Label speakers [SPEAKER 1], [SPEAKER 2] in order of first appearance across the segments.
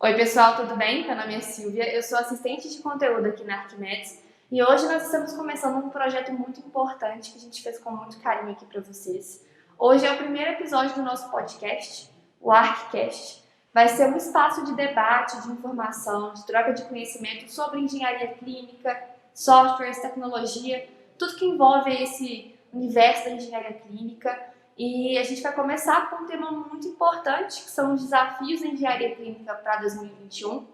[SPEAKER 1] Oi, pessoal, tudo bem? Meu nome é Silvia, eu sou assistente de conteúdo aqui na Arquimedes e hoje nós estamos começando um projeto muito importante que a gente fez com muito carinho aqui para vocês. Hoje é o primeiro episódio do nosso podcast, o ArcCast. Vai ser um espaço de debate, de informação, de troca de conhecimento sobre engenharia clínica, softwares, tecnologia, tudo que envolve esse universo da engenharia clínica. E a gente vai começar com um tema muito importante, que são os desafios da engenharia clínica para 2021.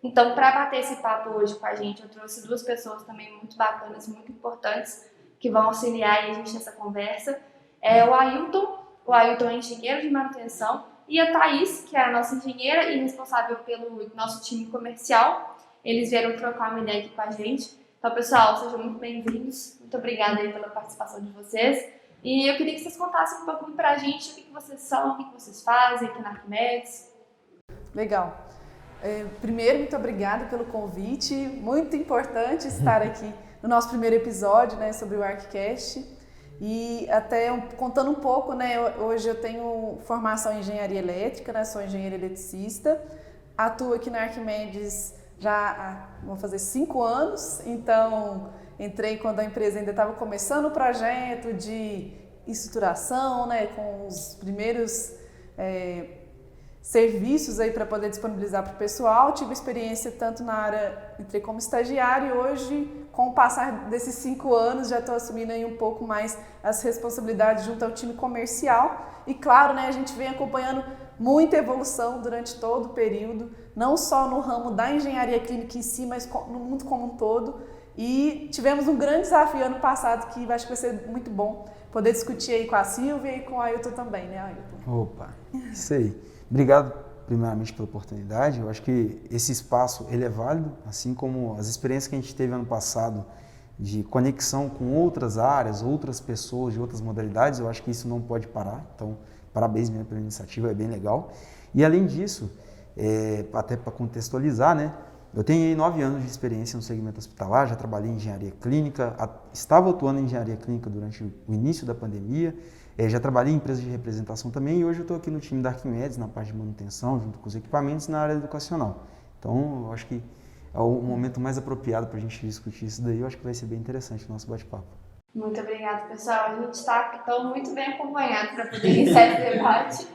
[SPEAKER 1] Então, para bater esse papo hoje com a gente, eu trouxe duas pessoas também muito bacanas, muito importantes, que vão auxiliar a gente nessa conversa. É o Ailton é engenheiro de manutenção, e a Thaís, que é a nossa engenheira e responsável pelo nosso time comercial. Eles vieram trocar uma ideia aqui com a gente. Então, pessoal, sejam muito bem-vindos. Muito obrigada aí pela participação de vocês. E eu queria que vocês contassem um pouquinho pra gente o que vocês são, o que vocês fazem aqui na Arquimedes.
[SPEAKER 2] Legal. Primeiro, muito obrigada pelo convite. Muito importante estar aqui no nosso primeiro episódio, né, sobre o ArcCast. E até contando um pouco, né, hoje eu tenho formação em engenharia elétrica, né, sou engenheira eletricista. Atuo aqui na Arquimedes já vão fazer 5 anos, então entrei quando a empresa ainda estava começando o projeto de estruturação, né, com os primeiros serviços aí para poder disponibilizar para o pessoal. Tive experiência tanto na área, entrei como estagiário e hoje, com o passar desses 5 anos, já estou assumindo aí um pouco mais as responsabilidades junto ao time comercial. E claro, né, a gente vem acompanhando muita evolução durante todo o período, não só no ramo da engenharia clínica em si, mas no mundo como um todo. E tivemos um grande desafio ano passado que acho que vai ser muito bom poder discutir aí com a Silvia e com a Ailton também, né, Ailton?
[SPEAKER 3] Opa, isso aí. Obrigado primeiramente pela oportunidade. Eu acho que esse espaço ele é válido, assim como as experiências que a gente teve ano passado de conexão com outras áreas, outras pessoas de outras modalidades. Eu acho que isso não pode parar. Então, parabéns mesmo pela iniciativa, é bem legal. E além disso, até para contextualizar, né? Eu tenho 9 anos de experiência no segmento hospitalar, já trabalhei em engenharia clínica, estava atuando em engenharia clínica durante o início da pandemia, já trabalhei em empresas de representação também e hoje eu estou aqui no time da Arquimedes, na parte de manutenção, junto com os equipamentos na área educacional. Então, eu acho que é o momento mais apropriado para a gente discutir isso daí, eu acho que vai ser bem interessante o nosso bate-papo.
[SPEAKER 1] Muito obrigada, pessoal. A gente está muito bem acompanhado para poder iniciar esse debate.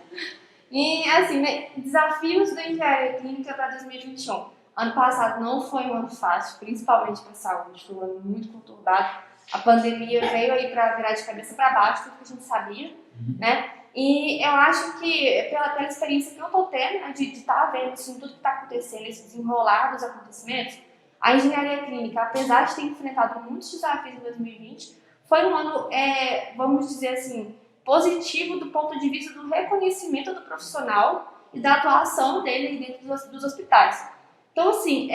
[SPEAKER 1] E, assim, né, desafios da engenharia clínica para 2021. Ano passado não foi um ano fácil, principalmente para a saúde, foi um ano muito conturbado. A pandemia veio aí para virar de cabeça para baixo, tudo que a gente sabia, né? E eu acho que, pela experiência que eu estou tendo, né, de estar vendo assim, tudo que está acontecendo, esse desenrolar dos acontecimentos, a engenharia clínica, apesar de ter enfrentado muitos desafios em 2020, foi um ano, vamos dizer assim, positivo do ponto de vista do reconhecimento do profissional e da atuação dele dentro dos hospitais. Então, assim,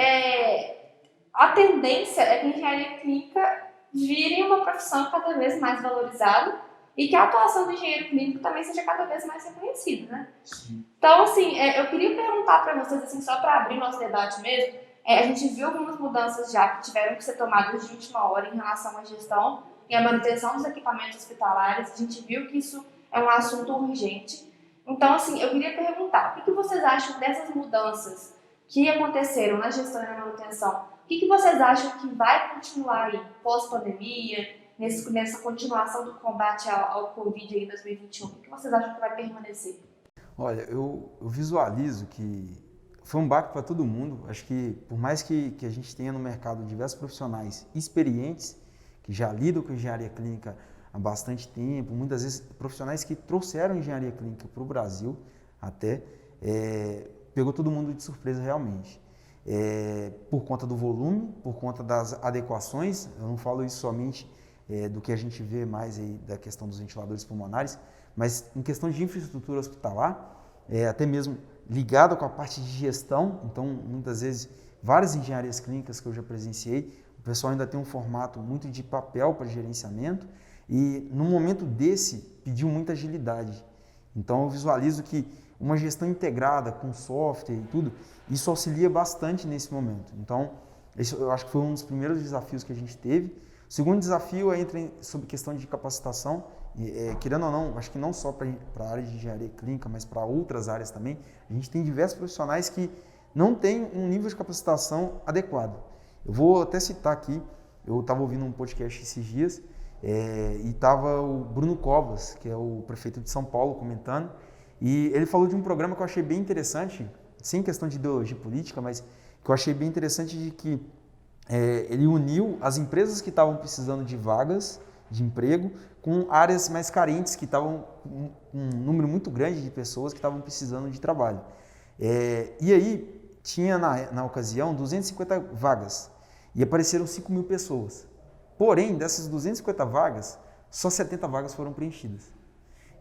[SPEAKER 1] a tendência é que a engenharia clínica vire uma profissão cada vez mais valorizada e que a atuação do engenheiro clínico também seja cada vez mais reconhecida, né? Sim. Então, assim, eu queria perguntar para vocês, assim, só para abrir nosso debate mesmo, a gente viu algumas mudanças já que tiveram que ser tomadas de última hora em relação à gestão e à manutenção dos equipamentos hospitalares. A gente viu que isso é um assunto urgente. Então, assim, eu queria perguntar, o que vocês acham dessas mudanças que aconteceram na gestão e na manutenção? O que vocês acham que vai continuar aí, pós-pandemia, nessa continuação do combate ao Covid em 2021? O que vocês acham que vai permanecer?
[SPEAKER 3] Olha, eu visualizo que foi um baque para todo mundo. Acho que, por mais que a gente tenha no mercado diversos profissionais experientes, que já lidam com engenharia clínica há bastante tempo, muitas vezes profissionais que trouxeram engenharia clínica para o Brasil até, pegou todo mundo de surpresa realmente. Por conta do volume, por conta das adequações, eu não falo isso somente do que a gente vê mais aí da questão dos ventiladores pulmonares, mas em questão de infraestrutura hospitalar, até mesmo ligado com a parte de gestão. Então, muitas vezes, várias engenharias clínicas que eu já presenciei, o pessoal ainda tem um formato muito de papel para gerenciamento e, num momento desse, pediu muita agilidade. Então, eu visualizo que uma gestão integrada com software e tudo, isso auxilia bastante nesse momento. Então, isso eu acho que foi um dos primeiros desafios que a gente teve. O segundo desafio entra sobre questão de capacitação. Querendo ou não, acho que não só para a área de engenharia clínica, mas para outras áreas também. A gente tem diversos profissionais que não tem um nível de capacitação adequado. Eu vou até citar aqui, eu estava ouvindo um podcast esses dias, e estava o Bruno Covas, que é o prefeito de São Paulo, comentando, e ele falou de um programa que eu achei bem interessante, sem questão de ideologia política, mas que eu achei bem interessante de que ele uniu as empresas que estavam precisando de vagas de emprego com áreas mais carentes, que estavam com um número muito grande de pessoas que estavam precisando de trabalho. E aí tinha na ocasião 250 vagas e apareceram 5.000 pessoas. Porém, dessas 250 vagas, só 70 vagas foram preenchidas.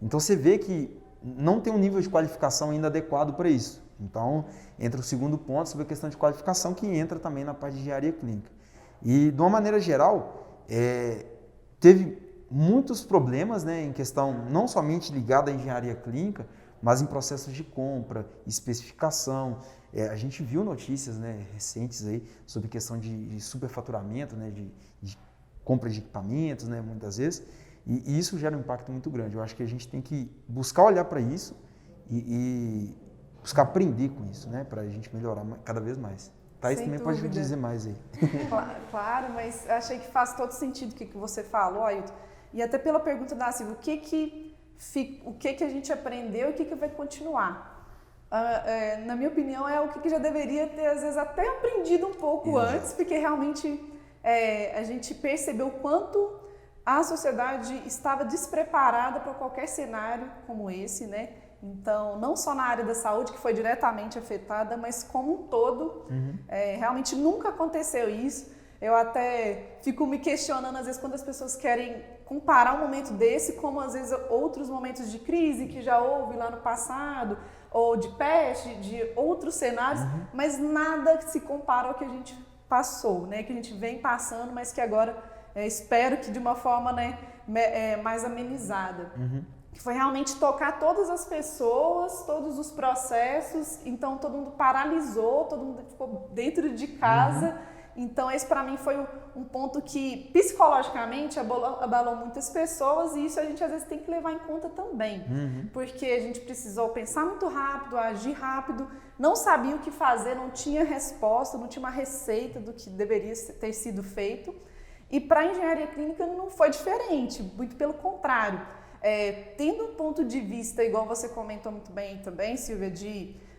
[SPEAKER 3] Então você vê que não tem um nível de qualificação ainda adequado para isso. Então, entra o segundo ponto sobre a questão de qualificação, que entra também na parte de engenharia clínica. E, de uma maneira geral, teve muitos problemas, né, em questão não somente ligada à engenharia clínica, mas em processos de compra, especificação. A gente viu notícias, né, recentes aí sobre questão de superfaturamento, né, de compra de equipamentos, né, muitas vezes, e isso gera um impacto muito grande. Eu acho que a gente tem que buscar olhar para isso e buscar aprender com isso, né, para a gente melhorar cada vez mais. Thaís também pode dizer mais aí.
[SPEAKER 2] Claro, mas achei que faz todo sentido o que você falou, Ailton. E até pela pergunta da Silvia, o que a gente aprendeu e o que vai continuar? Na minha opinião, é o que já deveria ter, às vezes, até aprendido um pouco antes, porque realmente a gente percebeu o quanto a sociedade estava despreparada para qualquer cenário como esse, né? Então, não só na área da saúde, que foi diretamente afetada, mas como um todo. Realmente nunca aconteceu isso. Eu até fico me questionando, às vezes, quando as pessoas querem comparar um momento desse, como, às vezes, outros momentos de crise que já houve lá no passado, ou de peste, de outros cenários, mas nada se compara ao que a gente passou, né? Que a gente vem passando, mas que agora espero que de uma forma, né, mais amenizada. Que foi realmente tocar todas as pessoas, todos os processos, então todo mundo paralisou, todo mundo ficou dentro de casa. Então esse para mim foi um ponto que psicologicamente abalou muitas pessoas, e isso a gente às vezes tem que levar em conta também, porque a gente precisou pensar muito rápido, agir rápido, não sabia o que fazer, não tinha resposta, não tinha uma receita do que deveria ter sido feito, e para a engenharia clínica não foi diferente, muito pelo contrário. Tendo um ponto de vista, igual você comentou muito bem também, Silvia,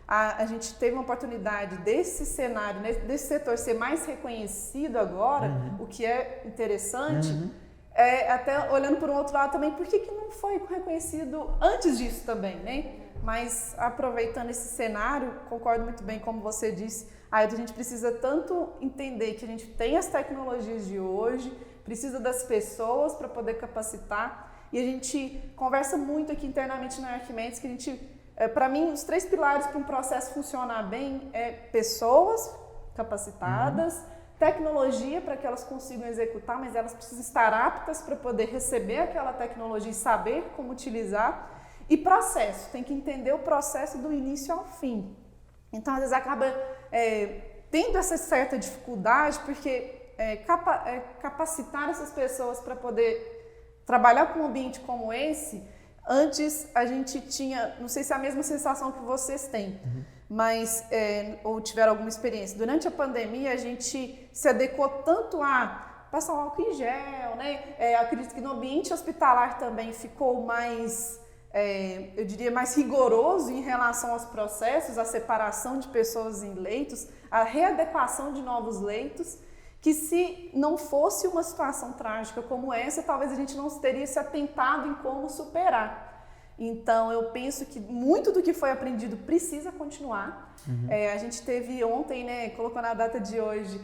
[SPEAKER 2] a gente teve uma oportunidade desse cenário, desse setor ser mais reconhecido agora, o que é interessante, até olhando por um outro lado também, por que não foi reconhecido antes disso também, né? Mas aproveitando esse cenário, concordo muito bem como você disse, a gente precisa tanto entender que a gente tem as tecnologias de hoje, precisa das pessoas para poder capacitar, e a gente conversa muito aqui internamente na Arquimedes que a gente, para mim, os 3 pilares para um processo funcionar bem é pessoas capacitadas, tecnologia para que elas consigam executar, mas elas precisam estar aptas para poder receber aquela tecnologia e saber como utilizar, e processo, tem que entender o processo do início ao fim. Então, às vezes, acaba tendo essa certa dificuldade, porque capacitar essas pessoas para poder trabalhar com um ambiente como esse, antes a gente tinha, não sei se é a mesma sensação que vocês têm, mas, ou tiveram alguma experiência, durante a pandemia a gente se adequou tanto a passar um álcool em gel, né? Acredito que no ambiente hospitalar também ficou mais, eu diria, mais rigoroso em relação aos processos, a separação de pessoas em leitos, a readequação de novos leitos, que se não fosse uma situação trágica como essa, talvez a gente não teria se atentado em como superar. Então, eu penso que muito do que foi aprendido precisa continuar. A gente teve ontem, né, colocou na data de hoje,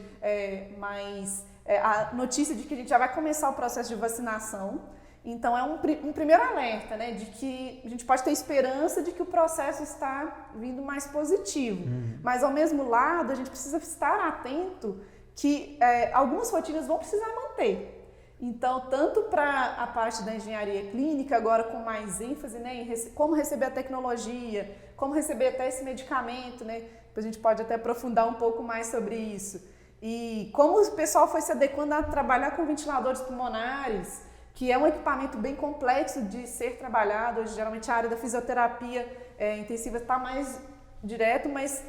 [SPEAKER 2] a notícia de que a gente já vai começar o processo de vacinação. Então, é um primeiro alerta, né, de que a gente pode ter esperança de que o processo está vindo mais positivo. Mas, ao mesmo lado, a gente precisa estar atento que algumas rotinas vão precisar manter. Então, tanto para a parte da engenharia clínica, agora com mais ênfase, né, em como receber a tecnologia, como receber até esse medicamento, né, a gente pode até aprofundar um pouco mais sobre isso. E como o pessoal foi se adequando a trabalhar com ventiladores pulmonares, que é um equipamento bem complexo de ser trabalhado. Hoje, geralmente, a área da fisioterapia intensiva está mais direto, mas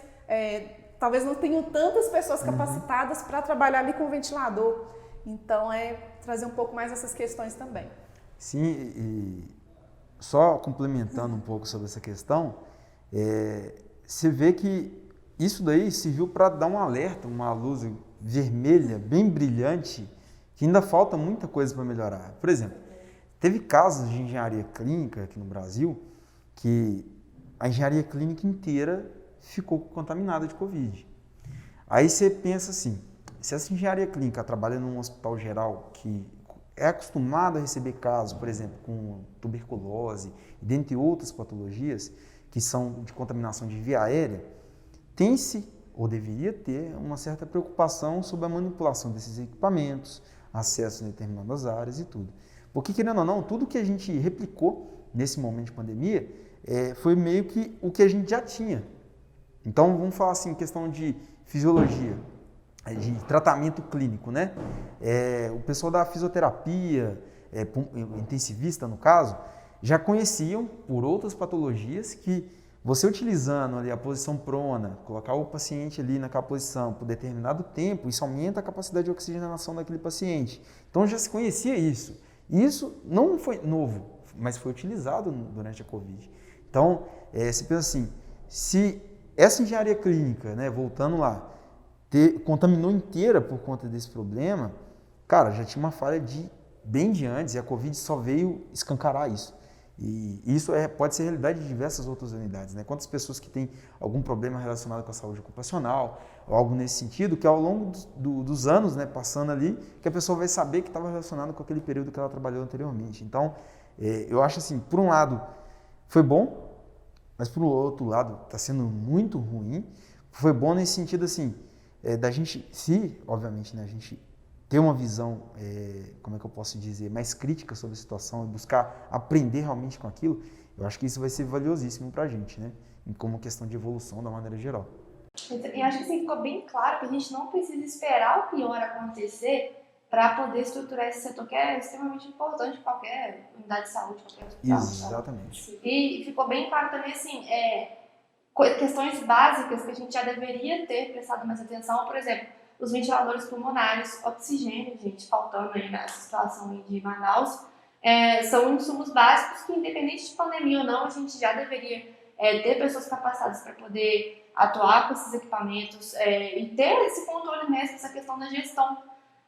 [SPEAKER 2] talvez não tenham tantas pessoas capacitadas para trabalhar ali com ventilador. Então, trazer um pouco mais essas questões também.
[SPEAKER 3] Sim, e só complementando um pouco sobre essa questão, você vê que isso daí serviu para dar um alerta, uma luz vermelha, bem brilhante, que ainda falta muita coisa para melhorar. Por exemplo, teve casos de engenharia clínica aqui no Brasil que a engenharia clínica inteira ficou contaminada de Covid. Aí você pensa assim, se essa engenharia clínica trabalha num hospital geral que é acostumado a receber casos, por exemplo, com tuberculose, dentre outras patologias que são de contaminação de via aérea, tem-se, ou deveria ter, uma certa preocupação sobre a manipulação desses equipamentos, acesso em determinadas áreas e tudo. Porque, querendo ou não, tudo que a gente replicou nesse momento de pandemia foi meio que o que a gente já tinha. Então, vamos falar assim, questão de fisiologia, de tratamento clínico, né? O pessoal da fisioterapia, intensivista no caso, já conheciam por outras patologias que você utilizando ali a posição prona, colocar o paciente ali naquela posição por determinado tempo, isso aumenta a capacidade de oxigenação daquele paciente. Então já se conhecia isso. E isso não foi novo, mas foi utilizado durante a Covid. Então, você pensa assim, se essa engenharia clínica, né, voltando lá, contaminou inteira por conta desse problema, cara, já tinha uma falha bem de antes e a Covid só veio escancarar isso. E isso pode ser realidade de diversas outras unidades, né? Quantas pessoas que têm algum problema relacionado com a saúde ocupacional, ou algo nesse sentido, que ao longo dos anos, né, passando ali, que a pessoa vai saber que estava relacionado com aquele período que ela trabalhou anteriormente. Então, eu acho assim, por um lado, foi bom, mas por outro lado, está sendo muito ruim. Foi bom nesse sentido, assim, da gente, obviamente, né, a gente ter uma visão, como é que eu posso dizer, mais crítica sobre a situação e buscar aprender realmente com aquilo, eu acho que isso vai ser valiosíssimo para a gente, né? Como questão de evolução da maneira geral.
[SPEAKER 1] E acho que assim, ficou bem claro que a gente não precisa esperar o pior acontecer para poder estruturar esse setor que é extremamente importante em qualquer unidade de saúde, qualquer hospital.
[SPEAKER 3] Exatamente.
[SPEAKER 1] E ficou bem claro também, assim, questões básicas que a gente já deveria ter prestado mais atenção, por exemplo, os ventiladores pulmonares, oxigênio, gente, faltando aí nessa situação aí de Manaus, são insumos básicos que, independente de pandemia ou não, a gente já deveria ter pessoas capacitadas para poder atuar com esses equipamentos e ter esse controle mesmo, essa questão da gestão.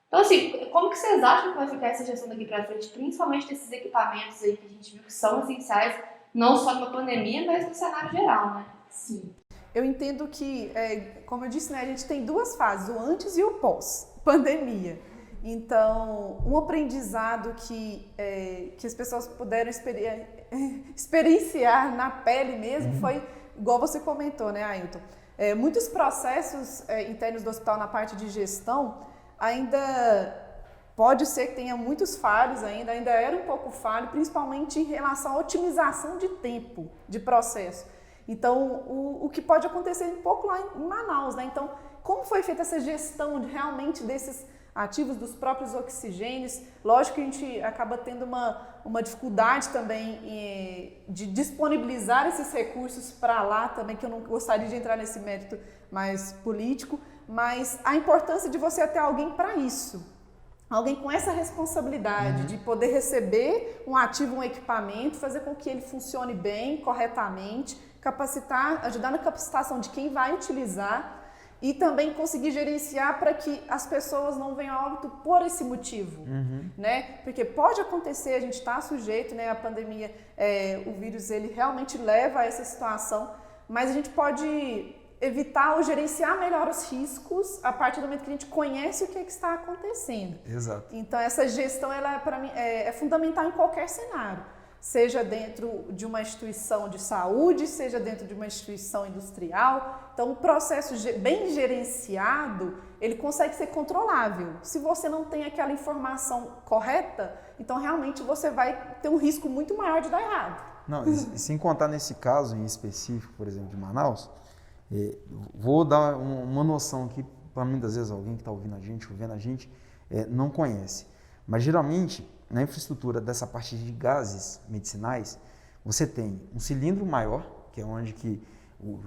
[SPEAKER 1] Então, assim, como que vocês acham que vai ficar essa gestão daqui para frente, principalmente desses equipamentos aí que a gente viu que são essenciais, não só numa pandemia, mas no cenário geral, né?
[SPEAKER 2] Sim. Eu entendo que, como eu disse, né, a gente tem duas fases, o antes e o pós-pandemia. Então, um aprendizado que as pessoas puderam experienciar na pele mesmo foi, igual você comentou, né, Ailton? Muitos processos internos do hospital na parte de gestão ainda pode ser que tenha muitos falhos ainda era um pouco falho, principalmente em relação à otimização de tempo de processo. Então, o que pode acontecer um pouco lá em Manaus, né? Então, como foi feita essa gestão realmente desses ativos, dos próprios oxigênios? Lógico que a gente acaba tendo uma dificuldade também de disponibilizar esses recursos para lá também, que eu não gostaria de entrar nesse mérito mais político, mas a importância de você ter alguém para isso. Alguém com essa responsabilidade de poder receber um ativo, um equipamento, fazer com que ele funcione bem, corretamente, capacitar, ajudar na capacitação de quem vai utilizar e também conseguir gerenciar para que as pessoas não venham a óbito por esse motivo, né? Porque pode acontecer, a gente está sujeito, né? A pandemia, o vírus, ele realmente leva a essa situação, mas a gente pode evitar ou gerenciar melhor os riscos a partir do momento que a gente conhece o que está acontecendo.
[SPEAKER 3] Exato.
[SPEAKER 2] Então, essa gestão, ela, para mim, é fundamental em qualquer cenário. Seja dentro de uma instituição de saúde, seja dentro de uma instituição industrial. Então, um processo bem gerenciado, ele consegue ser controlável. Se você não tem aquela informação correta, então realmente você vai ter um risco muito maior de dar errado.
[SPEAKER 3] Não, e sem contar nesse caso em específico, por exemplo, de Manaus, vou dar uma noção aqui, para muitas vezes alguém que está ouvindo a gente, ou vendo a gente, não conhece. Mas geralmente, na infraestrutura dessa parte de gases medicinais, você tem um cilindro maior, que é onde que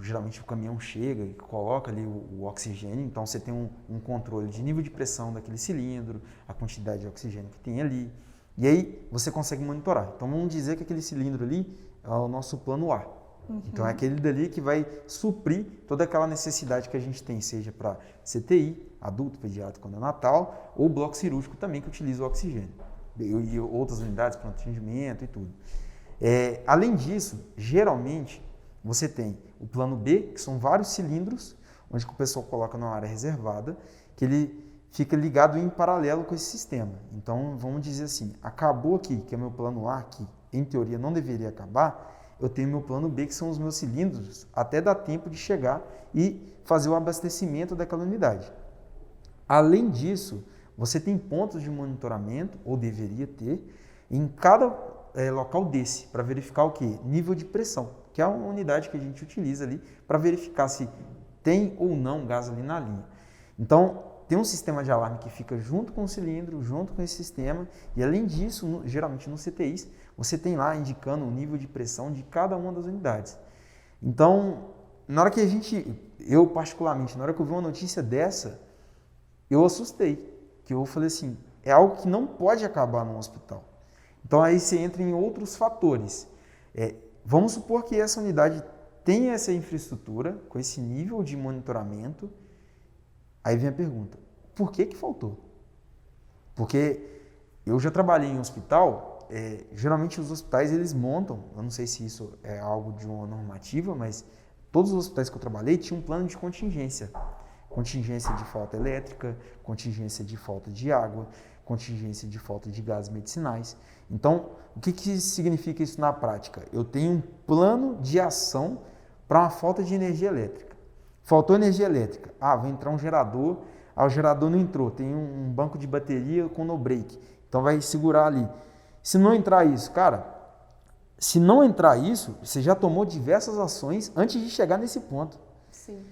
[SPEAKER 3] geralmente o caminhão chega e coloca ali o oxigênio, então você tem um controle de nível de pressão daquele cilindro, a quantidade de oxigênio que tem ali, e aí você consegue monitorar. Então vamos dizer que aquele cilindro ali é o nosso plano A. Então é aquele dali que vai suprir toda aquela necessidade que a gente tem, seja para CTI, adulto, pediátrico, neonatal, ou bloco cirúrgico também que utiliza o oxigênio. E outras unidades para atendimento e tudo. Além disso, geralmente você tem o plano B, que são vários cilindros, onde o pessoal coloca numa área reservada, que ele fica ligado em paralelo com esse sistema. Então vamos dizer assim, acabou aqui, que é meu plano A, que em teoria não deveria acabar, eu tenho meu plano B, que são os meus cilindros, até dar tempo de chegar e fazer o abastecimento daquela unidade. Além disso, você tem pontos de monitoramento, ou deveria ter, em cada local desse, para verificar o quê? Nível de pressão, que é uma unidade que a gente utiliza ali para verificar se tem ou não gás ali na linha. Então, tem um sistema de alarme que fica junto com o cilindro, junto com esse sistema, e além disso, geralmente no CTIs, você tem lá indicando o nível de pressão de cada uma das unidades. Então, na hora que eu particularmente, na hora que eu vi uma notícia dessa, eu assustei, que eu falei assim, é algo que não pode acabar no hospital. Então aí você entra em outros fatores. Vamos supor que essa unidade tem essa infraestrutura, com esse nível de monitoramento, aí vem a pergunta, por que faltou? Porque eu já trabalhei em hospital, geralmente os hospitais eles montam, eu não sei se isso é algo de uma normativa, mas todos os hospitais que eu trabalhei tinham um plano de contingência. Contingência de falta elétrica, contingência de falta de água, contingência de falta de gases medicinais. Então, o que significa isso na prática? Eu tenho um plano de ação para uma falta de energia elétrica. Faltou energia elétrica. Vai entrar um gerador, o gerador não entrou, tem um banco de bateria com no break, então vai segurar ali. Se não entrar isso, se não entrar isso, você já tomou diversas ações antes de chegar nesse ponto.
[SPEAKER 2] Sim.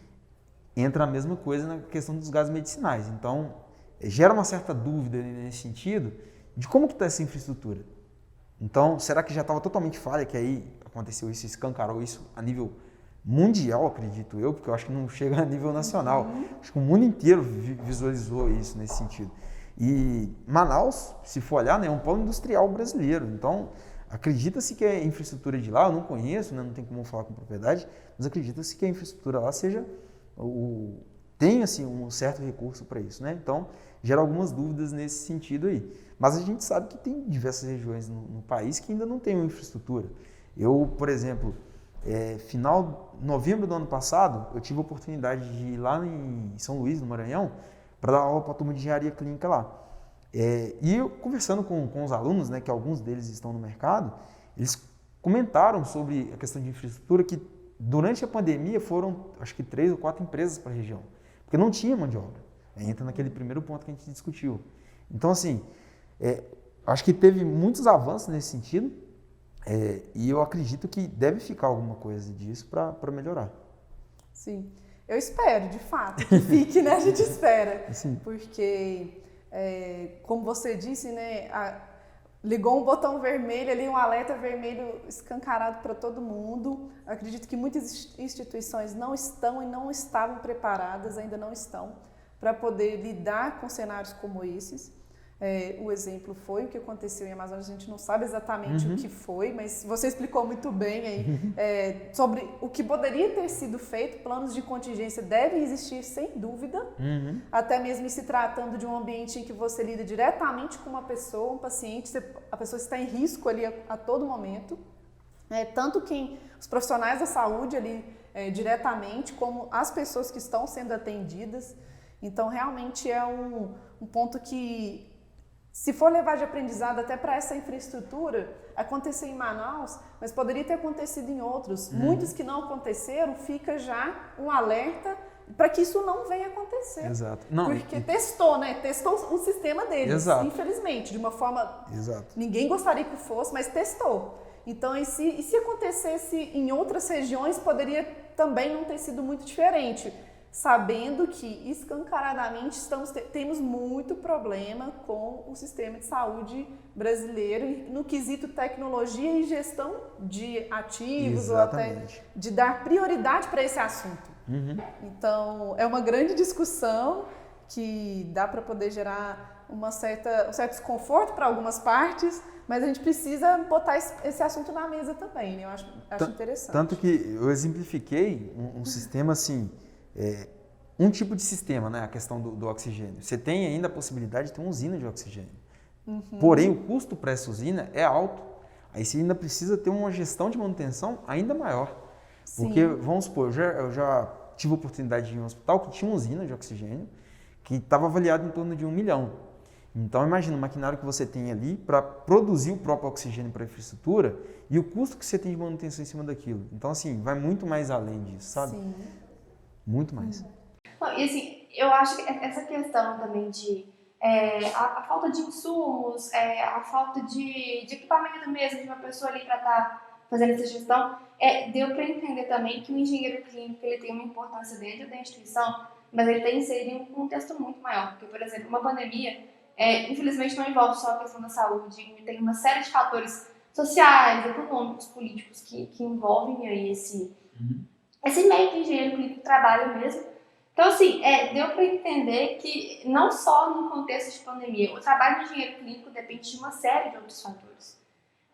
[SPEAKER 3] Entra a mesma coisa na questão dos gases medicinais. Então, gera uma certa dúvida nesse sentido de como que está essa infraestrutura. Então, será que já estava totalmente falha, que aí aconteceu isso, escancarou isso a nível mundial, acredito eu, porque eu acho que não chega a nível nacional. Acho que o mundo inteiro visualizou isso nesse sentido. E Manaus, se for olhar, é um polo industrial brasileiro. Então, acredita-se que a infraestrutura de lá, eu não conheço, não tem como falar com propriedade, mas acredita-se que a infraestrutura lá seja... tem assim, um certo recurso para isso, né? Então, gera algumas dúvidas nesse sentido aí. Mas a gente sabe que tem diversas regiões no país que ainda não tem uma infraestrutura. Eu, por exemplo, final de novembro do ano passado, eu tive a oportunidade de ir lá em São Luís, no Maranhão, para dar aula para a turma de engenharia clínica lá. E eu, conversando com os alunos, né, que alguns deles estão no mercado, eles comentaram sobre a questão de infraestrutura que durante a pandemia foram, acho que 3 ou 4 empresas para a região, porque não tinha mão de obra. Entra naquele primeiro ponto que a gente discutiu. Então, assim, acho que teve muitos avanços nesse sentido, e eu acredito que deve ficar alguma coisa disso para melhorar.
[SPEAKER 2] Sim, eu espero, de fato, que fique, né? A gente espera.
[SPEAKER 3] Sim.
[SPEAKER 2] Porque, como você disse, né? Ligou um botão vermelho ali, um alerta vermelho escancarado para todo mundo. Acredito que muitas instituições não estão e não estavam preparadas, ainda não estão, para poder lidar com cenários como esses. O exemplo foi o que aconteceu em Amazonas, a gente não sabe exatamente o que foi, mas você explicou muito bem aí sobre o que poderia ter sido feito. Planos de contingência devem existir sem dúvida, até mesmo se tratando de um ambiente em que você lida diretamente com uma pessoa, um paciente, a pessoa está em risco ali a todo momento, tanto os profissionais da saúde ali diretamente, como as pessoas que estão sendo atendidas. Então realmente é um ponto que, se for levar de aprendizado até para essa infraestrutura, aconteceu em Manaus, mas poderia ter acontecido em outros. Muitos que não aconteceram, fica já um alerta para que isso não venha acontecer.
[SPEAKER 3] Exato. Não,
[SPEAKER 2] porque testou, né? Testou o sistema deles,
[SPEAKER 3] Exato.
[SPEAKER 2] Infelizmente, de uma forma...
[SPEAKER 3] Exato.
[SPEAKER 2] Ninguém gostaria que fosse, mas testou. Então, e se acontecesse em outras regiões, poderia também não ter sido muito diferente. sabendo que escancaradamente temos muito problema com o sistema de saúde brasileiro no quesito tecnologia e gestão de ativos.
[SPEAKER 3] Exatamente.
[SPEAKER 2] Ou até de dar prioridade para esse assunto. Então, é uma grande discussão que dá para poder gerar um certo desconforto para algumas partes, mas a gente precisa botar esse assunto na mesa também, né? Eu acho interessante.
[SPEAKER 3] Tanto que eu exemplifiquei um sistema assim, um tipo de sistema, né? A questão do oxigênio. Você tem ainda a possibilidade de ter uma usina de oxigênio. Porém, o custo para essa usina é alto. Aí você ainda precisa ter uma gestão de manutenção ainda maior.
[SPEAKER 2] Sim.
[SPEAKER 3] Porque, vamos supor, eu já tive a oportunidade de ir em um hospital que tinha uma usina de oxigênio que estava avaliado em torno de 1 milhão. Então, imagina o maquinário que você tem ali para produzir o próprio oxigênio para a infraestrutura e o custo que você tem de manutenção em cima daquilo. Então, assim, vai muito mais além disso, sabe?
[SPEAKER 2] Sim.
[SPEAKER 3] Muito mais.
[SPEAKER 1] E assim, eu acho que essa questão também de a falta de insumos, a falta de equipamento mesmo de uma pessoa ali para estar fazendo essa gestão, deu para entender também que o engenheiro clínico ele tem uma importância dentro da instituição, mas ele tem inserido em um contexto muito maior. Porque, por exemplo, uma pandemia, infelizmente, não envolve só a questão da saúde, tem uma série de fatores sociais, econômicos, políticos que envolvem aí esse meio que o engenheiro clínico trabalha mesmo. Então, assim, deu para entender que não só no contexto de pandemia, o trabalho do engenheiro clínico depende de uma série de outros fatores.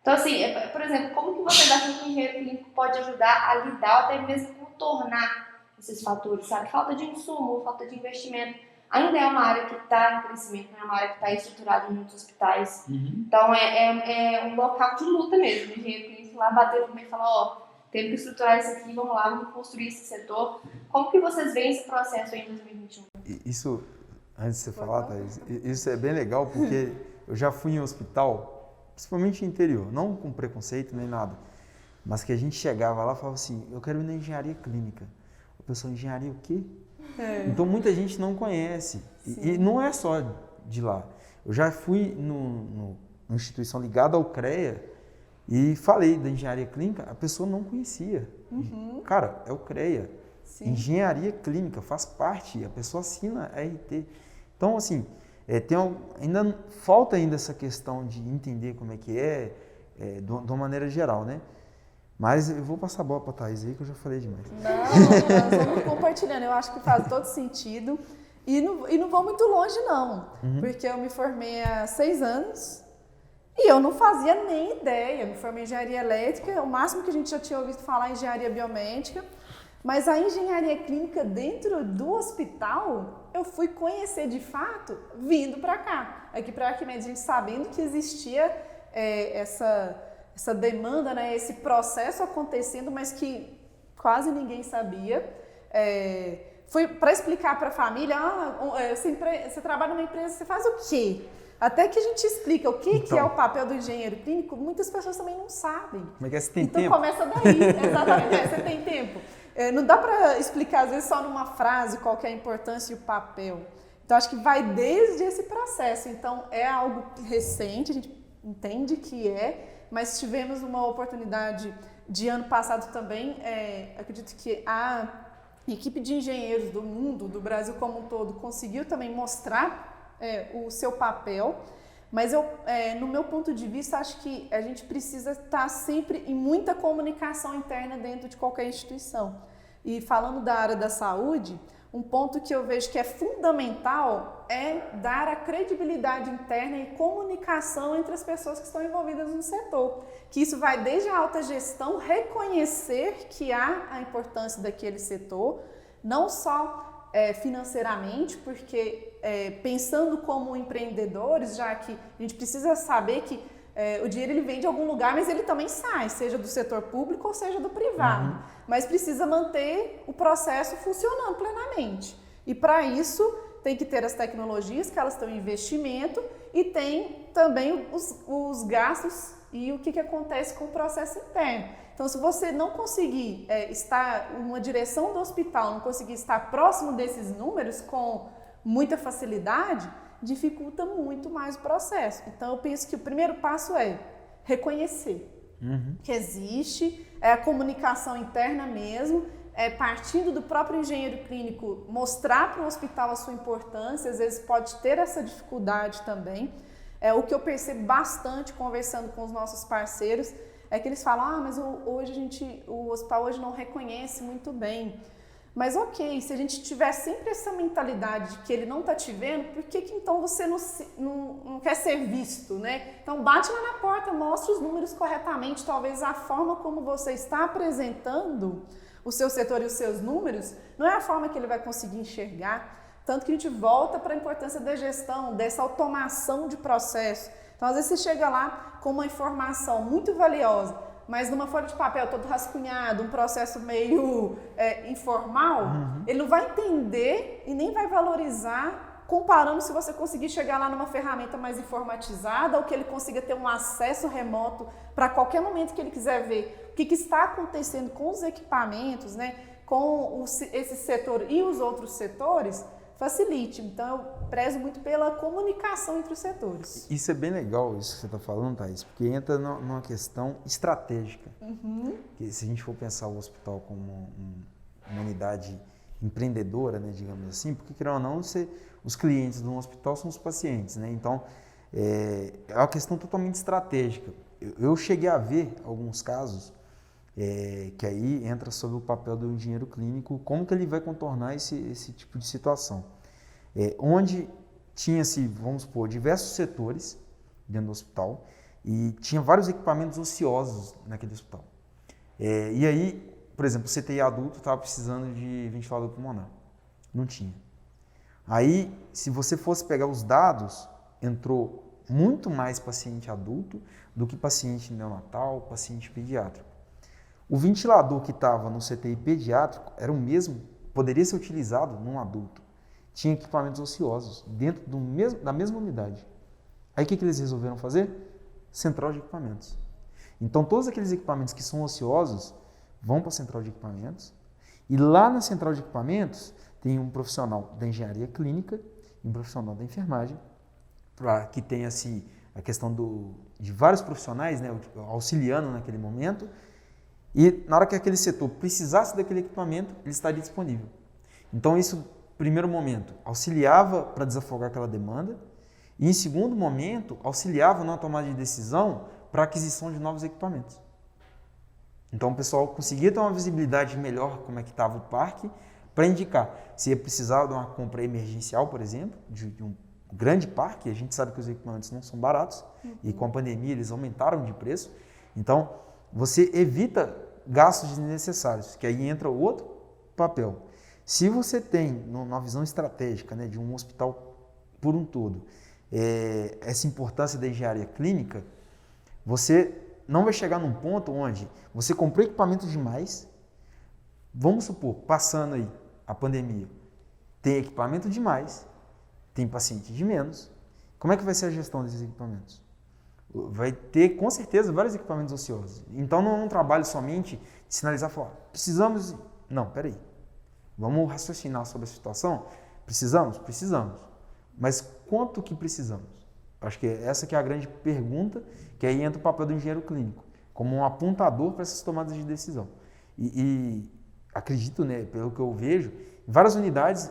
[SPEAKER 1] Então, assim, por exemplo, como que você acha que o engenheiro clínico pode ajudar a lidar, até mesmo contornar esses fatores, sabe? Falta de insumo, falta de investimento. Ainda é uma área que está em crescimento, é uma área que está estruturada em muitos hospitais. Então, é um local de luta mesmo. O engenheiro clínico lá bateu no meio e falou, temos que estruturar isso aqui, vamos lá, vamos construir esse setor. Como que vocês veem esse processo aí em 2021?
[SPEAKER 3] Isso, antes de você falar, Thaís, isso é bem legal porque eu já fui em um hospital, principalmente no interior, não com preconceito nem nada, mas que a gente chegava lá e falava assim, eu quero ir na engenharia clínica. O pessoal, engenharia o quê? Então muita gente não conhece. E não é só de lá. Eu já fui numa instituição ligada ao CREA e falei da engenharia clínica, a pessoa não conhecia. Cara, é o CREA. Sim. Engenharia clínica, faz parte, a pessoa assina a RT. Então, assim, ainda falta ainda essa questão de entender como é que de uma maneira geral, né? Mas eu vou passar a bola para a Thaís aí, que eu já falei demais.
[SPEAKER 2] Não, nós vamos compartilhando. Eu acho que faz todo sentido. E não vou muito longe, não. Porque eu me formei há 6 anos e eu não fazia nem ideia. Eu me formei em engenharia elétrica, o máximo que a gente já tinha ouvido falar é engenharia biomédica. Mas a engenharia clínica dentro do hospital, eu fui conhecer de fato vindo para cá. Aqui para Arquimedes, a gente sabendo que existia essa demanda, né, esse processo acontecendo, mas que quase ninguém sabia. Foi para explicar para a família, você trabalha numa empresa, você faz o quê? Até que a gente explica o que é o papel do engenheiro clínico, muitas pessoas também não sabem.
[SPEAKER 3] Como é que você tem
[SPEAKER 2] então
[SPEAKER 3] tempo?
[SPEAKER 2] Começa daí, exatamente, você tem tempo. Não dá para explicar, às vezes, só numa frase qual que é a importância e o papel. Então, acho que vai desde esse processo. Então, é algo recente, a gente entende que mas tivemos uma oportunidade de ano passado também, acredito que a equipe de engenheiros do mundo, do Brasil como um todo, conseguiu também mostrar o seu papel, mas no meu ponto de vista, acho que a gente precisa estar sempre em muita comunicação interna dentro de qualquer instituição. E falando da área da saúde, um ponto que eu vejo que é fundamental é dar a credibilidade interna e comunicação entre as pessoas que estão envolvidas no setor. Que isso vai desde a alta gestão, reconhecer que há a importância daquele setor, não só financeiramente, porque pensando como empreendedores, já que a gente precisa saber que o dinheiro ele vem de algum lugar, mas ele também sai, seja do setor público ou seja do privado. Mas precisa manter o processo funcionando plenamente. E para isso tem que ter as tecnologias, que elas estão em investimento, e tem também os gastos e o que acontece com o processo interno. Então, se você não conseguir estar uma direção do hospital, não conseguir estar próximo desses números com muita facilidade, dificulta muito mais o processo. Então, eu penso que o primeiro passo é reconhecer que existe, a comunicação interna mesmo, partindo do próprio engenheiro clínico, mostrar para o hospital a sua importância, às vezes pode ter essa dificuldade também. O que eu percebo bastante conversando com os nossos parceiros é que eles falam, mas o hospital hoje não reconhece muito bem. Mas ok, se a gente tiver sempre essa mentalidade de que ele não está te vendo, por que então você não quer ser visto, né? Então bate lá na porta, mostra os números corretamente, talvez a forma como você está apresentando o seu setor e os seus números, não é a forma que ele vai conseguir enxergar. Tanto que a gente volta para a importância da gestão, dessa automação de processo. Então às vezes você chega lá com uma informação muito valiosa, mas numa folha de papel todo rascunhado, um processo meio informal, ele não vai entender e nem vai valorizar, comparando se você conseguir chegar lá numa ferramenta mais informatizada ou que ele consiga ter um acesso remoto para qualquer momento que ele quiser ver o que está acontecendo com os equipamentos, né, com esse setor e os outros setores, facilite. Então, eu prezo muito pela comunicação entre os setores.
[SPEAKER 3] Isso é bem legal, isso que você está falando, Thaís, porque entra numa questão estratégica. Que se a gente for pensar o hospital como uma unidade empreendedora, né, digamos assim, porque, querendo ou não, os clientes de um hospital são os pacientes, né? Então, é uma questão totalmente estratégica. Eu cheguei a ver alguns casos que aí entra sobre o papel do engenheiro clínico, como que ele vai contornar esse tipo de situação. Onde tinha-se, vamos supor, diversos setores dentro do hospital e tinha vários equipamentos ociosos naquele hospital. E aí, por exemplo, o CTI adulto estava precisando de ventilador pulmonar. Não tinha. Aí, se você fosse pegar os dados, entrou muito mais paciente adulto do que paciente neonatal, paciente pediátrico. O ventilador que estava no CTI pediátrico era o mesmo, poderia ser utilizado num adulto. Tinha equipamentos ociosos dentro da mesma unidade. Aí o que eles resolveram fazer? Central de equipamentos. Então todos aqueles equipamentos que são ociosos vão para a central de equipamentos e lá na central de equipamentos tem um profissional da engenharia clínica e um profissional da enfermagem, para que tenha assim, a questão de vários profissionais, né, auxiliando naquele momento. E na hora que aquele setor precisasse daquele equipamento, ele estaria disponível. Então isso, primeiro momento, auxiliava para desafogar aquela demanda e, em segundo momento, auxiliava na tomada de decisão para a aquisição de novos equipamentos. Então o pessoal conseguia ter uma visibilidade melhor como é que estava o parque para indicar se ia precisar de uma compra emergencial, por exemplo, de um grande parque. A gente sabe que os equipamentos não são baratos e com a pandemia eles aumentaram de preço. Então você evita gastos desnecessários, que aí entra outro papel. Se você tem, numa visão estratégica, né, de um hospital por um todo, essa importância da engenharia clínica, você não vai chegar num ponto onde você comprou equipamento demais, vamos supor, passando aí a pandemia, tem equipamento demais, tem paciente de menos, como é que vai ser a gestão desses equipamentos? Vai ter, com certeza, vários equipamentos ociosos. Então, não é um trabalho somente de sinalizar e falar, precisamos... Não, peraí. Vamos raciocinar sobre a situação? Precisamos? Precisamos. Mas quanto que precisamos? Acho que essa que é a grande pergunta, que aí entra o papel do engenheiro clínico, como um apontador para essas tomadas de decisão. E acredito, né, pelo que eu vejo, em várias unidades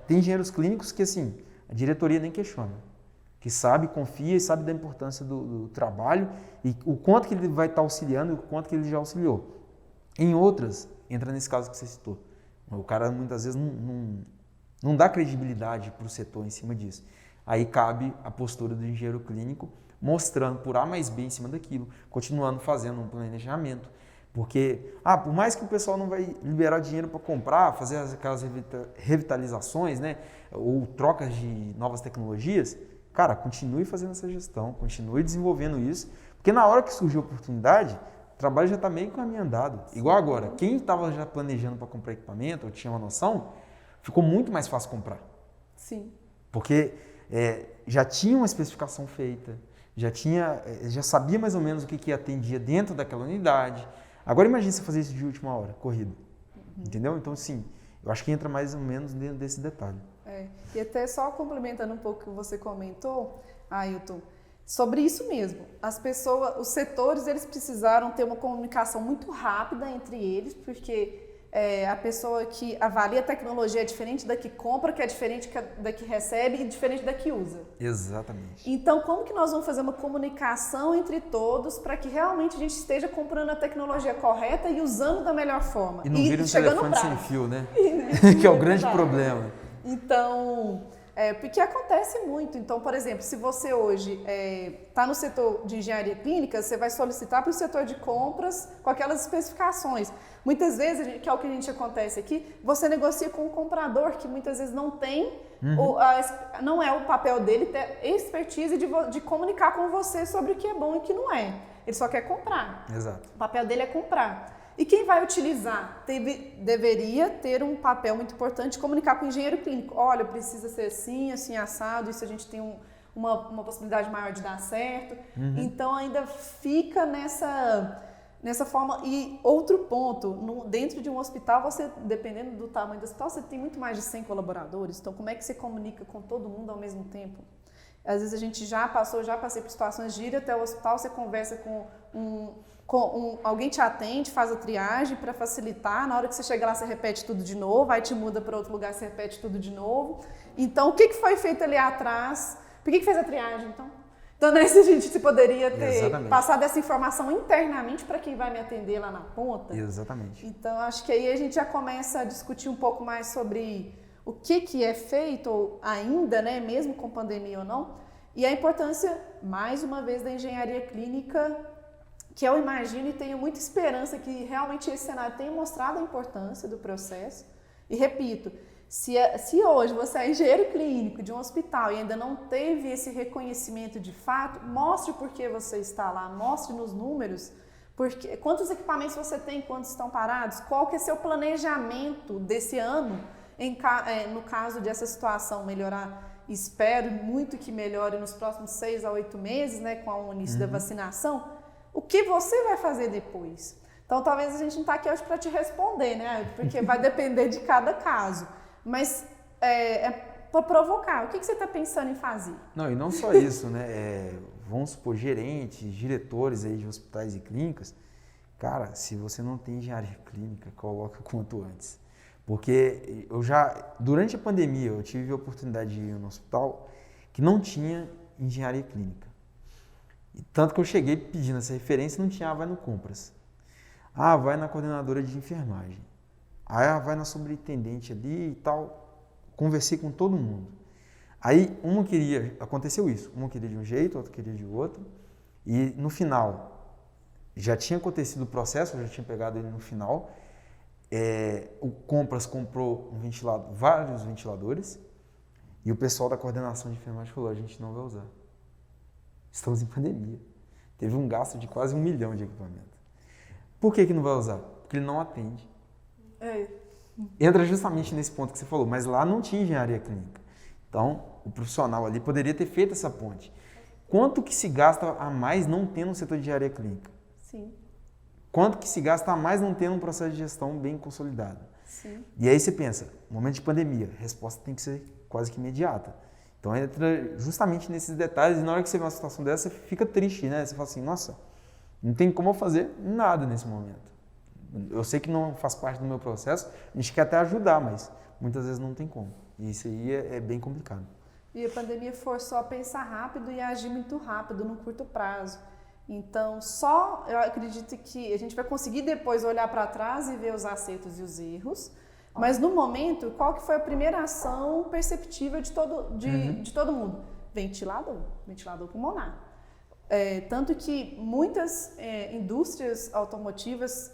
[SPEAKER 3] tem engenheiros clínicos que, assim, a diretoria nem questiona. Que sabe, confia e sabe da importância do trabalho e o quanto que ele vai estar auxiliando e o quanto que ele já auxiliou. Em outras, entra nesse caso que você citou. O cara muitas vezes não dá credibilidade para o setor em cima disso. Aí cabe a postura do engenheiro clínico mostrando por A mais B em cima daquilo, continuando fazendo um planejamento. Porque, por mais que o pessoal não vai liberar dinheiro para comprar, fazer aquelas revitalizações, né, ou trocas de novas tecnologias, cara, continue fazendo essa gestão, continue desenvolvendo isso, porque na hora que surgiu a oportunidade, o trabalho já está meio caminho andado. Igual agora, quem estava já planejando para comprar equipamento, ou tinha uma noção, ficou muito mais fácil comprar.
[SPEAKER 2] Sim.
[SPEAKER 3] Porque já tinha uma especificação feita, já sabia mais ou menos o que atendia dentro daquela unidade. Agora imagine você fazer isso de última hora, corrido. Entendeu? Então, sim, eu acho que entra mais ou menos dentro desse detalhe.
[SPEAKER 2] E até só complementando um pouco o que você comentou, Ailton, sobre isso mesmo. As pessoas, os setores, eles precisaram ter uma comunicação muito rápida entre eles, porque a pessoa que avalia a tecnologia é diferente da que compra, que é diferente da que recebe e diferente da que usa.
[SPEAKER 3] Exatamente.
[SPEAKER 2] Então, como que nós vamos fazer uma comunicação entre todos para que realmente a gente esteja comprando a tecnologia correta e usando da melhor forma?
[SPEAKER 3] E não vire um telefone sem fio, né? Que é o grande problema.
[SPEAKER 2] Então, porque acontece muito. Então, por exemplo, se você hoje está no setor de engenharia clínica, você vai solicitar para o setor de compras com aquelas especificações. Muitas vezes, que é o que a gente acontece aqui, você negocia com um comprador que muitas vezes não tem, não é o papel dele ter expertise de comunicar com você sobre o que é bom e o que não é. Ele só quer comprar.
[SPEAKER 3] Exato.
[SPEAKER 2] O papel dele é comprar. E quem vai utilizar deveria ter um papel muito importante de comunicar com o engenheiro clínico. Olha, precisa ser assim, assim, assado, isso a gente tem uma possibilidade maior de dar certo. Então ainda fica nessa forma. E outro ponto, dentro de um hospital, você, dependendo do tamanho do hospital, você tem muito mais de 100 colaboradores. Então como é que você comunica com todo mundo ao mesmo tempo? Às vezes a gente já passei por situações de ir até o hospital, você conversa alguém te atende, faz a triagem para facilitar, na hora que você chega lá você repete tudo de novo, aí te muda para outro lugar, você repete tudo de novo. Então, o que foi feito ali atrás? Por que fez a triagem, então? Então, nesse a gente poderia ter passado essa informação internamente para quem vai me atender lá na ponta.
[SPEAKER 3] Exatamente.
[SPEAKER 2] Então, acho que aí a gente já começa a discutir um pouco mais sobre o que é feito ainda, né, mesmo com pandemia ou não, e a importância, mais uma vez, da engenharia clínica, que eu imagino e tenho muita esperança que realmente esse cenário tenha mostrado a importância do processo. E repito, se hoje você é engenheiro clínico de um hospital e ainda não teve esse reconhecimento de fato, mostre por que você está lá, mostre nos números quantos equipamentos você tem, quantos estão parados, qual que é seu planejamento desse ano, no caso de essa situação melhorar. Espero muito que melhore nos próximos 6 a 8 meses, né, com o início da vacinação. O que você vai fazer depois? Então, talvez a gente não está aqui hoje para te responder, né? Porque vai depender de cada caso. Mas para provocar, o que você está pensando em fazer?
[SPEAKER 3] Não, e não só isso, né? Vamos supor, gerentes, diretores aí de hospitais e clínicas. Cara, se você não tem engenharia clínica, coloca quanto antes. Porque durante a pandemia, eu tive a oportunidade de ir no hospital que não tinha engenharia clínica. E tanto que eu cheguei pedindo essa referência, não tinha, vai no compras. Vai na coordenadora de enfermagem. Vai na superintendente ali e tal. Conversei com todo mundo. Aí aconteceu isso. Uma queria de um jeito, outra queria de outro. E no final, já tinha acontecido o processo, eu já tinha pegado ele no final. O compras comprou vários ventiladores. E o pessoal da coordenação de enfermagem falou, a gente não vai usar. Estamos em pandemia. Teve um gasto de quase 1 milhão de equipamento. Por que não vai usar? Porque ele não atende. Entra justamente nesse ponto que você falou, mas lá não tinha engenharia clínica. Então, o profissional ali poderia ter feito essa ponte. Quanto que se gasta a mais não tendo um setor de engenharia clínica?
[SPEAKER 2] Sim.
[SPEAKER 3] Quanto que se gasta a mais não tendo um processo de gestão bem consolidado?
[SPEAKER 2] Sim.
[SPEAKER 3] E aí você pensa, momento de pandemia, a resposta tem que ser quase que imediata. Então entra justamente nesses detalhes e na hora que você vê uma situação dessa, você fica triste, né? Você fala assim, nossa, não tem como eu fazer nada nesse momento. Eu sei que não faz parte do meu processo, a gente quer até ajudar, mas muitas vezes não tem como. E isso aí é bem complicado.
[SPEAKER 2] E a pandemia forçou a pensar rápido e a agir muito rápido, no curto prazo. Então, eu acredito que a gente vai conseguir depois olhar para trás e ver os acertos e os erros. Mas no momento, qual que foi a primeira ação perceptível de todo mundo? Ventilador pulmonar. Tanto que muitas indústrias automotivas,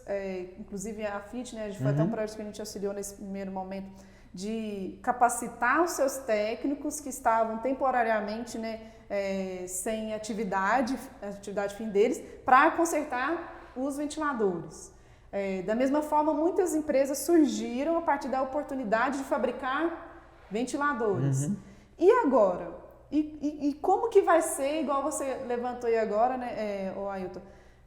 [SPEAKER 2] inclusive a Fiat, né, foi até um projeto que a gente auxiliou nesse primeiro momento, de capacitar os seus técnicos que estavam temporariamente, né, sem atividade fim deles, para consertar os ventiladores. Da mesma forma, muitas empresas surgiram a partir da oportunidade de fabricar ventiladores. E agora? E como que vai ser, igual você levantou aí agora, né, Ailton,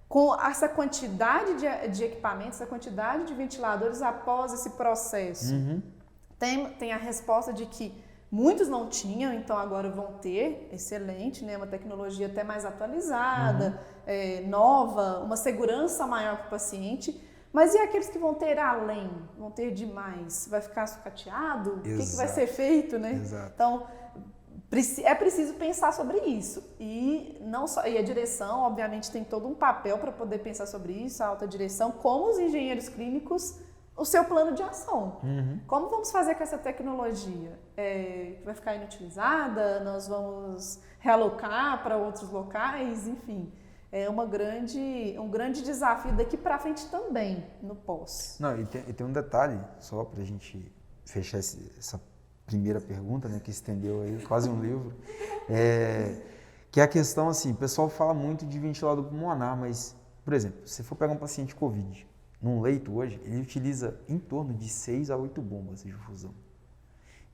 [SPEAKER 2] com essa quantidade de equipamentos, essa quantidade de ventiladores após esse processo? Tem a resposta de que muitos não tinham, então agora vão ter, excelente, né, uma tecnologia até mais atualizada, nova, uma segurança maior para o paciente. Mas e aqueles que vão ter além, vão ter demais? Vai ficar sucateado? O que vai ser feito, né?
[SPEAKER 3] Exato.
[SPEAKER 2] Então, é preciso pensar sobre isso. E não só, e a direção, obviamente, tem todo um papel para poder pensar sobre isso, a alta direção, como os engenheiros clínicos, o seu plano de ação. Como vamos fazer com essa tecnologia? Vai ficar inutilizada? Nós vamos realocar para outros locais? Enfim, é um grande desafio daqui para frente também, no pós.
[SPEAKER 3] Não, e tem um detalhe, só para a gente fechar essa primeira pergunta, né, que estendeu aí quase um livro, que é a questão assim, o pessoal fala muito de ventilador pulmonar, mas, por exemplo, se for pegar um paciente COVID, num leito hoje, ele utiliza em torno de 6 a 8 bombas de infusão.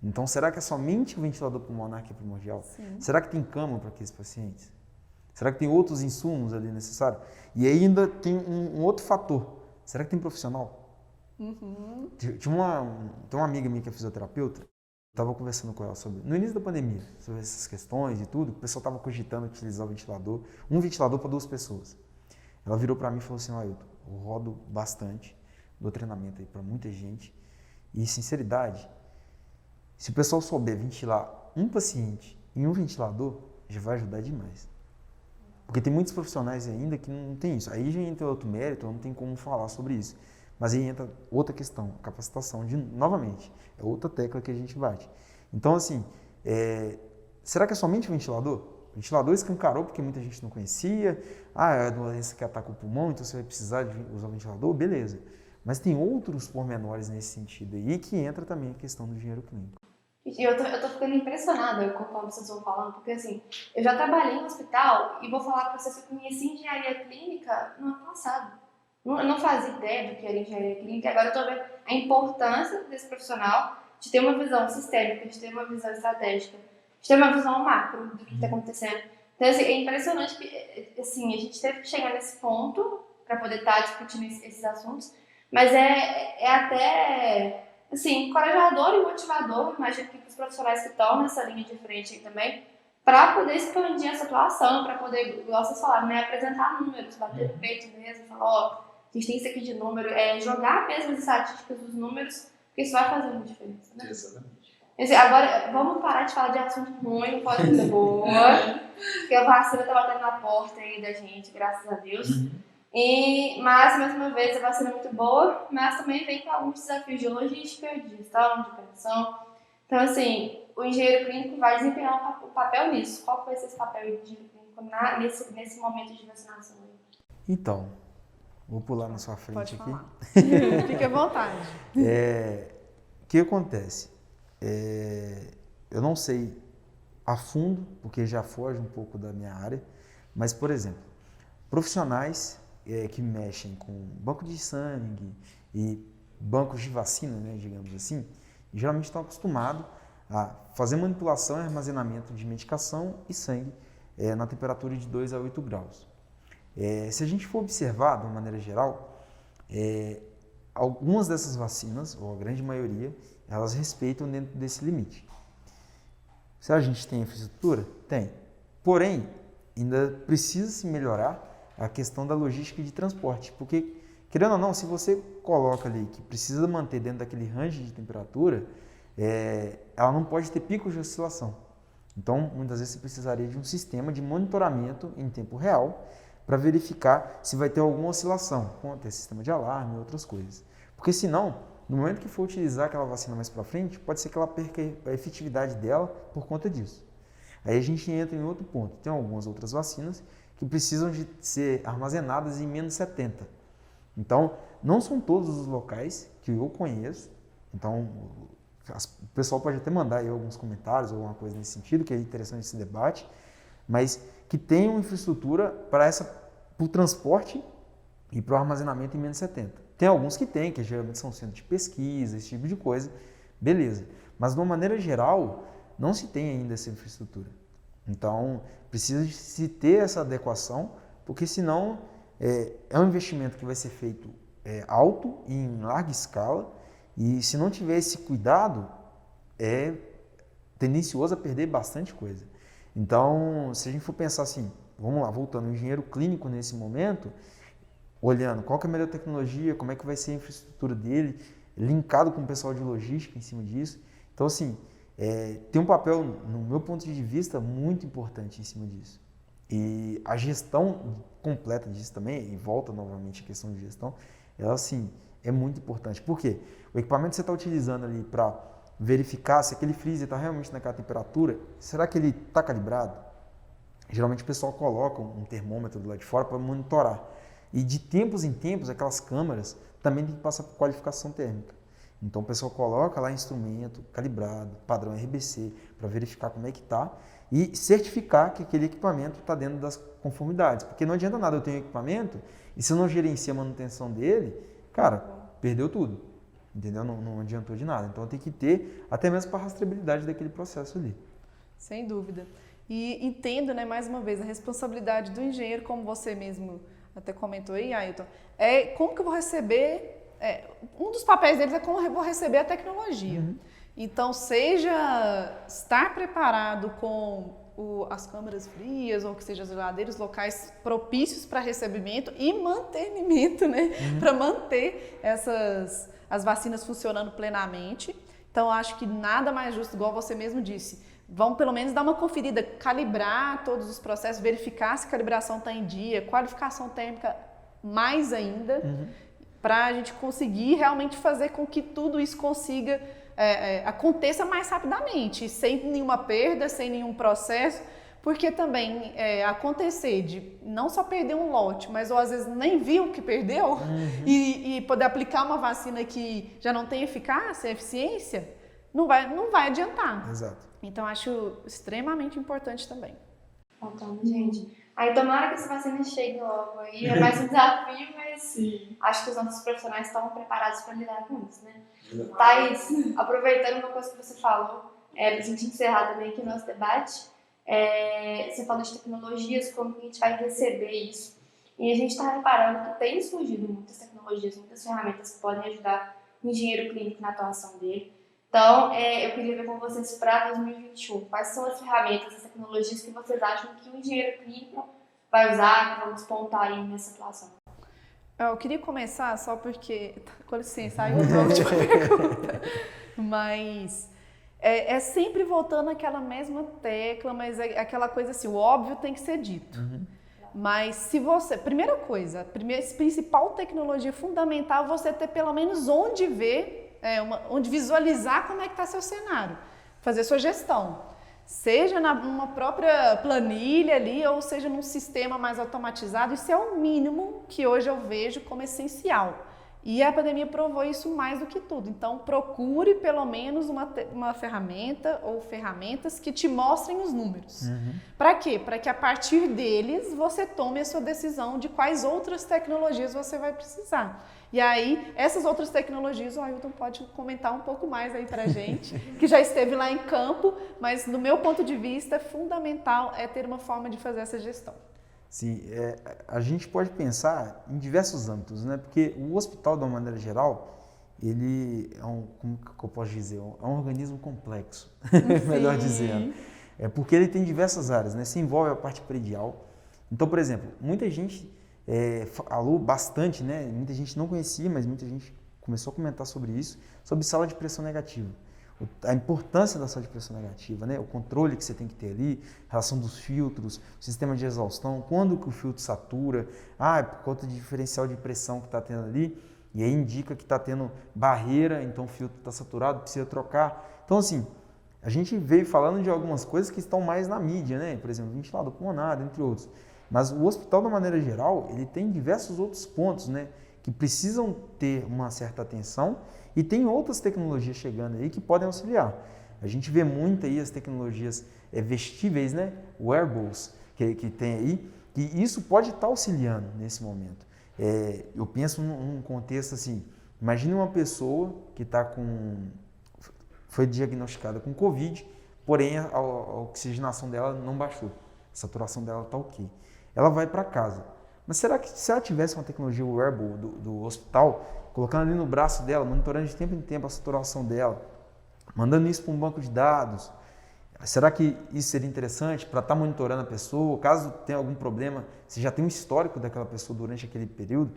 [SPEAKER 3] Então, será que é somente o ventilador pulmonar que é primordial?
[SPEAKER 2] Sim.
[SPEAKER 3] Será que tem cama para aqueles pacientes? Será que tem outros insumos ali necessários? E ainda tem um outro fator. Será que tem profissional? Tem uma amiga minha que é fisioterapeuta, estava conversando com ela no início da pandemia, sobre essas questões e tudo, o pessoal estava cogitando utilizar um ventilador para 2 pessoas. Ela virou para mim e falou assim, Ailton, eu rodo bastante, dou treinamento aí para muita gente e, sinceridade, se o pessoal souber ventilar um paciente em um ventilador, já vai ajudar demais. Porque tem muitos profissionais ainda que não tem isso. Aí já entra outro mérito, não tem como falar sobre isso. Mas aí entra outra questão, capacitação, novamente, é outra tecla que a gente bate. Então, assim, será que é somente o ventilador? O ventilador escancarou porque muita gente não conhecia. É a doença que ataca o pulmão, então você vai precisar de usar o ventilador, beleza. Mas tem outros pormenores nesse sentido aí que entra também a questão do engenheiro clínico.
[SPEAKER 1] Eu tô ficando impressionada conforme vocês vão falando, porque assim, eu já trabalhei em um hospital e vou falar para vocês que eu conheci engenharia clínica no ano passado. Eu não fazia ideia do que era engenharia clínica, agora eu tô vendo a importância desse profissional de ter uma visão sistêmica, de ter uma visão estratégica, de ter uma visão macro do que está acontecendo. Então, assim, é impressionante que assim, a gente teve que chegar nesse ponto para poder estar discutindo esses assuntos, mas é até assim, encorajador e motivador, imagino que para os profissionais que estão nessa linha de frente aí também, para poder expandir essa atuação, para poder, igual vocês falaram, né, apresentar números, bater no peito mesmo, falar, a gente tem isso aqui de número, jogar mesmo as estatísticas dos números, porque isso vai fazer uma diferença, né?
[SPEAKER 4] Exatamente.
[SPEAKER 1] Agora, vamos parar de falar de assunto ruim, não pode ser boa, porque a vacina tá batendo na porta aí da gente, graças a Deus. Mas, mais uma vez, a vacina é muito boa, mas também vem com alguns desafios de logística, de gestão, de operação. Então, assim, o engenheiro clínico vai desempenhar o papel nisso. Qual vai ser esse papel do engenheiro clínico nesse momento de vacinação?
[SPEAKER 3] Então, vou pular na sua frente
[SPEAKER 2] Pode
[SPEAKER 3] aqui.
[SPEAKER 2] falar. Fique à vontade.
[SPEAKER 3] O que acontece? Eu não sei a fundo, porque já foge um pouco da minha área, mas, por exemplo, profissionais que mexem com banco de sangue e bancos de vacina, né, digamos assim, geralmente estão acostumados a fazer manipulação e armazenamento de medicação e sangue na temperatura de 2 a 8 graus. Se a gente for observar, de uma maneira geral, algumas dessas vacinas, ou a grande maioria, elas respeitam dentro desse limite. Se a gente tem infraestrutura? Tem. Porém, ainda precisa se melhorar a questão da logística de transporte, porque, querendo ou não, se você coloca ali que precisa manter dentro daquele range de temperatura, ela não pode ter picos de oscilação. Então, muitas vezes você precisaria de um sistema de monitoramento em tempo real para verificar se vai ter alguma oscilação, como ter sistema de alarme e outras coisas. Porque senão, no momento que for utilizar aquela vacina mais para frente, pode ser que ela perca a efetividade dela por conta disso. Aí a gente entra em outro ponto. Tem algumas outras vacinas que precisam de ser armazenadas em menos 70. Então, não são todos os locais que eu conheço. Então, o pessoal pode até mandar aí alguns comentários ou alguma coisa nesse sentido, que é interessante esse debate, mas que tenham infraestrutura para o transporte e para o armazenamento em menos 70. Tem alguns que tem, que geralmente são centros de pesquisa, esse tipo de coisa, beleza. Mas, de uma maneira geral, não se tem ainda essa infraestrutura. Então, precisa se ter essa adequação, porque senão é um investimento que vai ser feito alto e em larga escala, e se não tiver esse cuidado, é tendencioso a perder bastante coisa. Então, se a gente for pensar assim, vamos lá, voltando, o engenheiro clínico nesse momento, olhando qual que é a melhor tecnologia, como é que vai ser a infraestrutura dele, linkado com o pessoal de logística em cima disso. Então, assim, tem um papel, no meu ponto de vista, muito importante em cima disso. E a gestão completa disso também, e volta novamente a questão de gestão, ela, assim, é muito importante. Por quê? O equipamento que você está utilizando ali para verificar se aquele freezer está realmente naquela temperatura, será que ele está calibrado? Geralmente o pessoal coloca um termômetro do lado de fora para monitorar. E de tempos em tempos, aquelas câmeras também tem que passar por qualificação térmica. Então o pessoal coloca lá instrumento calibrado, padrão RBC, para verificar como é que está e certificar que aquele equipamento está dentro das conformidades. Porque não adianta nada eu ter um equipamento e se eu não gerencia a manutenção dele, cara, perdeu tudo. Entendeu? Não adiantou de nada. Então tem que ter até mesmo para a rastreabilidade daquele processo ali.
[SPEAKER 2] Sem dúvida. E entendo, né, mais uma vez, a responsabilidade do engenheiro, como você mesmo até comentou aí, Ailton, como que eu vou receber, um dos papéis deles é como eu vou receber a tecnologia. Uhum. Então, seja estar preparado com as câmaras frias, ou que seja as geladeiras locais propícios para recebimento e mantenimento, né, para manter as vacinas funcionando plenamente. Então, acho que nada mais justo, igual você mesmo disse, vamos pelo menos dar uma conferida, calibrar todos os processos, verificar se a calibração está em dia, qualificação térmica mais ainda, para a gente conseguir realmente fazer com que tudo isso consiga, aconteça mais rapidamente, sem nenhuma perda, sem nenhum processo, porque também acontecer de não só perder um lote, mas ou às vezes nem viu que perdeu, e poder aplicar uma vacina que já não tem eficácia, eficiência, não vai adiantar.
[SPEAKER 3] Exato.
[SPEAKER 2] Então, acho extremamente importante também.
[SPEAKER 1] Então, gente, aí tomara que essa vacina chegue logo aí, é mais um desafio, mas sim, acho que os nossos profissionais estão preparados para lidar com isso, né? Thaís, aproveitando uma coisa que você falou, para a gente encerrar também aqui o nosso debate, você falou de tecnologias, como que a gente vai receber isso, e a gente está reparando que tem surgido muitas tecnologias, muitas ferramentas que podem ajudar o engenheiro clínico na atuação dele. Então, eu queria ver com vocês para 2021, quais são as ferramentas, as tecnologias que vocês acham que o engenheiro clínico vai usar, que vão despontar aí nessa atuação?
[SPEAKER 2] Eu queria começar só porque, com licença, aí eu vou última pergunta, mas é sempre voltando àquela mesma tecla, mas é aquela coisa assim, o óbvio tem que ser dito. Mas se você, primeira coisa, principal tecnologia fundamental, você ter pelo menos onde ver, onde visualizar como é que está seu cenário, fazer sua gestão, seja numa própria planilha ali, ou seja num sistema mais automatizado. Isso é o mínimo que hoje eu vejo como essencial. E a pandemia provou isso mais do que tudo. Então, procure pelo menos uma ferramenta ou ferramentas que te mostrem os números. Para quê? Para que a partir deles você tome a sua decisão de quais outras tecnologias você vai precisar. E aí, essas outras tecnologias, o Ailton pode comentar um pouco mais aí pra gente, que já esteve lá em campo, mas do meu ponto de vista, fundamental é ter uma forma de fazer essa gestão.
[SPEAKER 3] Sim, a gente pode pensar em diversos âmbitos, né? Porque o hospital, de uma maneira geral, ele como que eu posso dizer? É um organismo complexo, melhor dizendo. Porque ele tem diversas áreas, né? Se envolve a parte predial. Então, por exemplo, muita gente falou bastante, né? Muita gente não conhecia, mas muita gente começou a comentar sobre isso, sobre sala de pressão negativa. A importância da sala de pressão negativa, né? O controle que você tem que ter ali, a relação dos filtros, o sistema de exaustão, quando que o filtro satura, por conta de diferencial de pressão que está tendo ali, e aí indica que está tendo barreira, então o filtro está saturado, precisa trocar. Então, assim, a gente veio falando de algumas coisas que estão mais na mídia, né? Por exemplo, ventilador pulmonar, entre outros. Mas o hospital, de uma maneira geral, ele tem diversos outros pontos, né? Que precisam ter uma certa atenção. E tem outras tecnologias chegando aí que podem auxiliar. A gente vê muito aí as tecnologias vestíveis, né? Wearables, que tem aí, que isso pode estar auxiliando nesse momento. Eu penso num contexto assim, imagine uma pessoa que foi diagnosticada com Covid, porém a oxigenação dela não baixou, a saturação dela está ok. Ela vai para casa. Mas será que se ela tivesse uma tecnologia wearable do hospital, colocando ali no braço dela, monitorando de tempo em tempo a saturação dela, mandando isso para um banco de dados, Será que isso seria interessante para estar monitorando a pessoa? Caso tenha algum problema, você já tem um histórico daquela pessoa durante aquele período?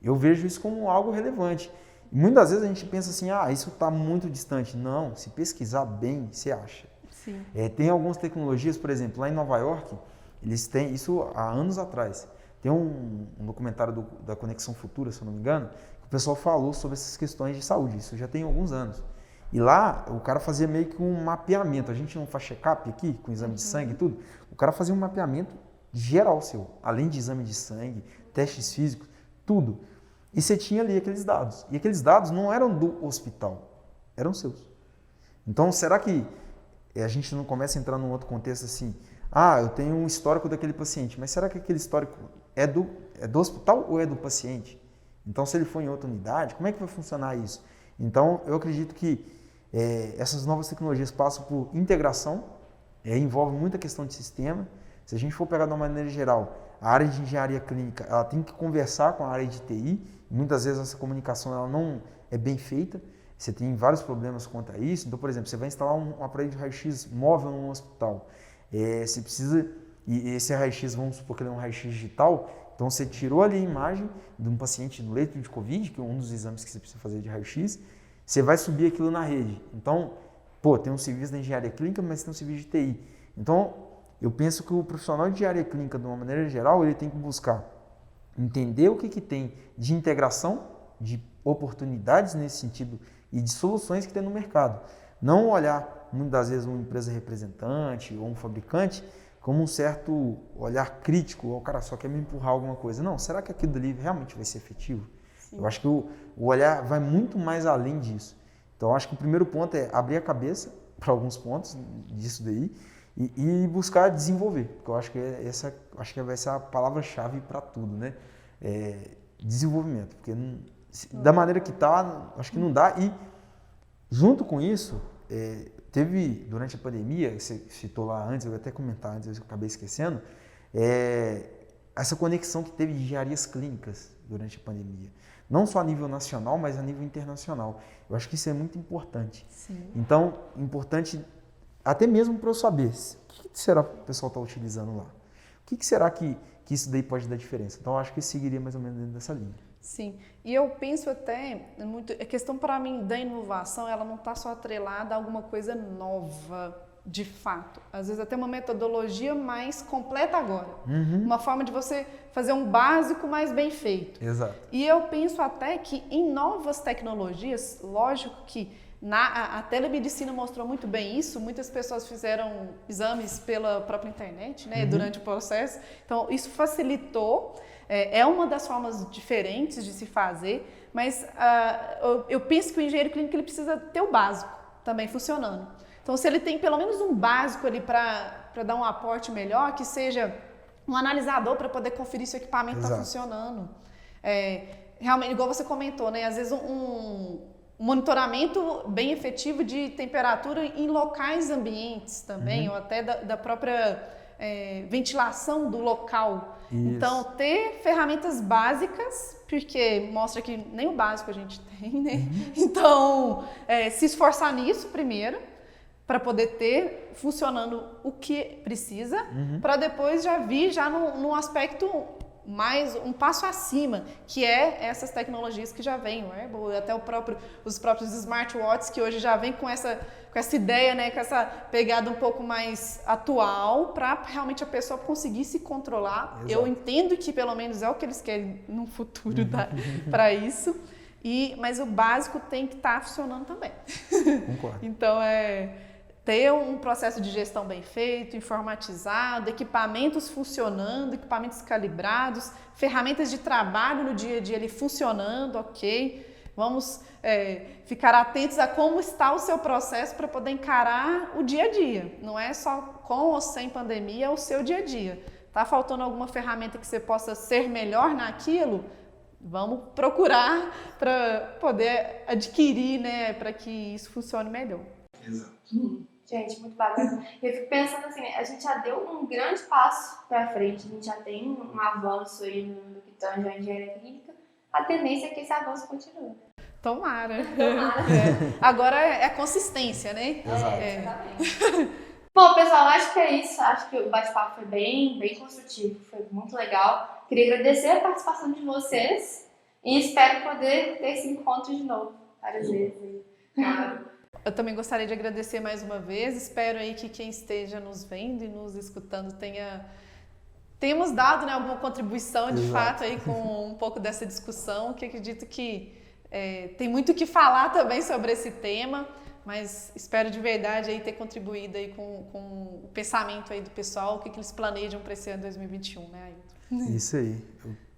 [SPEAKER 3] Eu vejo isso como algo relevante. E muitas vezes a gente pensa assim, isso está muito distante. Não, se pesquisar bem, você acha.
[SPEAKER 2] Sim.
[SPEAKER 3] Tem algumas tecnologias, por exemplo, lá em Nova York, eles têm isso há anos atrás. Tem um documentário da Conexão Futura, se eu não me engano, que o pessoal falou sobre essas questões de saúde. Isso já tem alguns anos. E lá, o cara fazia meio que um mapeamento. A gente não faz check-up aqui, com exame de sangue e tudo. O cara fazia um mapeamento geral seu, além de exame de sangue, testes físicos, tudo. E você tinha ali aqueles dados. E aqueles dados não eram do hospital, eram seus. Então, será que a gente não começa a entrar num outro contexto assim? Eu tenho um histórico daquele paciente, mas será que aquele histórico é do hospital ou é do paciente? Então, se ele for em outra unidade, como é que vai funcionar isso? Então, eu acredito que essas novas tecnologias passam por integração, envolve muita questão de sistema. Se a gente for pegar de uma maneira geral, a área de engenharia clínica, ela tem que conversar com a área de TI. Muitas vezes essa comunicação ela não é bem feita. Você tem vários problemas quanto a isso. Então, por exemplo, você vai instalar um aparelho de raio-x móvel num hospital. Você precisa, e esse raio-x, vamos supor que ele é um raio-x digital, então você tirou ali a imagem de um paciente no leito de Covid, que é um dos exames que você precisa fazer de raio-x, você vai subir aquilo na rede. Então, tem um serviço da engenharia clínica, mas tem um serviço de TI. Então, eu penso que o profissional de engenharia clínica, de uma maneira geral, ele tem que buscar entender o que tem de integração, de oportunidades nesse sentido e de soluções que tem no mercado. Não olhar, muitas das vezes, uma empresa representante ou um fabricante como um certo olhar crítico, o cara só quer me empurrar alguma coisa. Não, será que aquilo ali realmente vai ser efetivo? Sim. Eu acho que o olhar vai muito mais além disso. Então, eu acho que o primeiro ponto é abrir a cabeça para alguns pontos disso daí e buscar desenvolver, porque eu acho que acho que vai ser a palavra-chave para tudo, né? Desenvolvimento, porque da maneira que está, acho que não dá. E junto com isso, teve durante a pandemia, você citou lá antes, eu ia até comentar antes, eu acabei esquecendo, essa conexão que teve de engenharias clínicas durante a pandemia. Não só a nível nacional, mas a nível internacional. Eu acho que isso é muito importante.
[SPEAKER 2] Sim.
[SPEAKER 3] Então, importante até mesmo para eu saber o que será que o pessoal está utilizando lá. O que será que isso daí pode dar diferença? Então, eu acho que seguiria mais ou menos dentro dessa linha.
[SPEAKER 2] Sim, e eu penso até, a questão para mim da inovação, ela não está só atrelada a alguma coisa nova, de fato. Às vezes até uma metodologia mais completa agora.
[SPEAKER 3] Uhum.
[SPEAKER 2] Uma forma de você fazer um básico mais bem feito.
[SPEAKER 3] Exato.
[SPEAKER 2] E eu penso até que em novas tecnologias, lógico que a telemedicina mostrou muito bem isso, muitas pessoas fizeram exames pela própria internet, né, durante o processo, então isso facilitou, é uma das formas diferentes de se fazer, mas eu penso que o engenheiro clínico ele precisa ter o básico também funcionando. Então, se ele tem pelo menos um básico ali para dar um aporte melhor, que seja um analisador para poder conferir se o equipamento está funcionando. Realmente, igual você comentou, né? Às vezes um monitoramento bem efetivo de temperatura em locais ambientes também, ou até da própria ventilação do local. Isso. Então, ter ferramentas básicas, porque mostra que nem o básico a gente tem, né? Então, se esforçar nisso primeiro, para poder ter funcionando o que precisa, para depois já vir num aspecto mais um passo acima, que é essas tecnologias que já vêm, o wearable, até os próprios smartwatches que hoje já vêm com essa ideia, né, com essa pegada um pouco mais atual, para realmente a pessoa conseguir se controlar. Exato. Eu entendo que pelo menos é o que eles querem no futuro para isso, mas o básico tem que estar funcionando também.
[SPEAKER 3] Concordo.
[SPEAKER 2] Então ter um processo de gestão bem feito, informatizado, equipamentos funcionando, equipamentos calibrados, ferramentas de trabalho no dia a dia ali funcionando, ok? Vamos ficar atentos a como está o seu processo para poder encarar o dia a dia. Não é só com ou sem pandemia, é o seu dia a dia. Está faltando alguma ferramenta que você possa ser melhor naquilo? Vamos procurar para poder adquirir, né, para que isso funcione melhor.
[SPEAKER 3] Exato.
[SPEAKER 1] Gente, muito bacana. Eu fico pensando assim, a gente já deu um grande passo para frente, a gente já tem um avanço aí no que tange a engenharia clínica, a tendência é que esse avanço continue.
[SPEAKER 2] Tomara. Agora é a consistência, né?
[SPEAKER 1] Exatamente. Bom, pessoal, acho que é isso. Acho que o bate-papo foi bem construtivo, foi muito legal. Queria agradecer a participação de vocês e espero poder ter esse encontro de novo várias vezes.
[SPEAKER 2] Claro. Eu também gostaria de agradecer mais uma vez. Espero aí que quem esteja nos vendo e nos escutando tenhamos dado, né, alguma contribuição de fato aí com um pouco dessa discussão, que acredito que tem muito o que falar também sobre esse tema, mas espero de verdade aí ter contribuído aí com o pensamento aí do pessoal, o que eles planejam para esse ano 2021, né, Ailton?
[SPEAKER 3] Isso aí.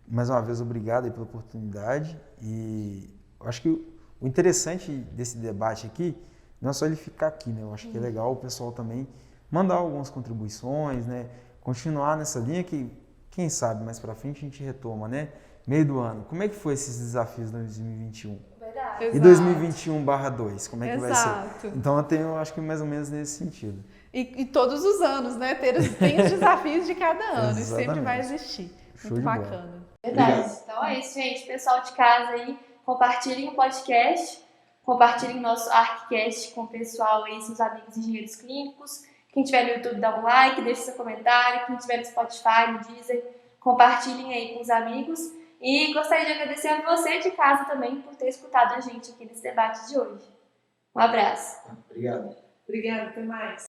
[SPEAKER 3] Mais uma vez, obrigado aí pela oportunidade. E eu acho que o interessante desse debate aqui não é só ele ficar aqui, né? Eu acho que é legal o pessoal também mandar algumas contribuições, né? Continuar nessa linha que, quem sabe, mais pra frente a gente retoma, né? Meio do ano. Como é que foi esses desafios de 2021?
[SPEAKER 1] Verdade.
[SPEAKER 3] E 2021/2, como é que vai ser? Então eu acho que mais ou menos nesse sentido.
[SPEAKER 2] E todos os anos, né? Tem os desafios de cada ano, e sempre vai
[SPEAKER 3] Exatamente.
[SPEAKER 2] existir.
[SPEAKER 3] Show
[SPEAKER 2] Muito
[SPEAKER 3] de bola.
[SPEAKER 2] bacana.
[SPEAKER 1] Verdade.
[SPEAKER 3] Obrigado.
[SPEAKER 1] Então é isso, gente. Pessoal de casa aí, compartilhem o podcast, compartilhem nosso ArcCast com o pessoal aí, seus amigos engenheiros clínicos. Quem tiver no YouTube, dá um like, deixe seu comentário. Quem tiver no Spotify, no Deezer, compartilhem aí com os amigos. E gostaria de agradecer a você de casa também por ter escutado a gente aqui nesse debate de hoje. Um abraço.
[SPEAKER 3] Obrigado.
[SPEAKER 2] Obrigada, até mais.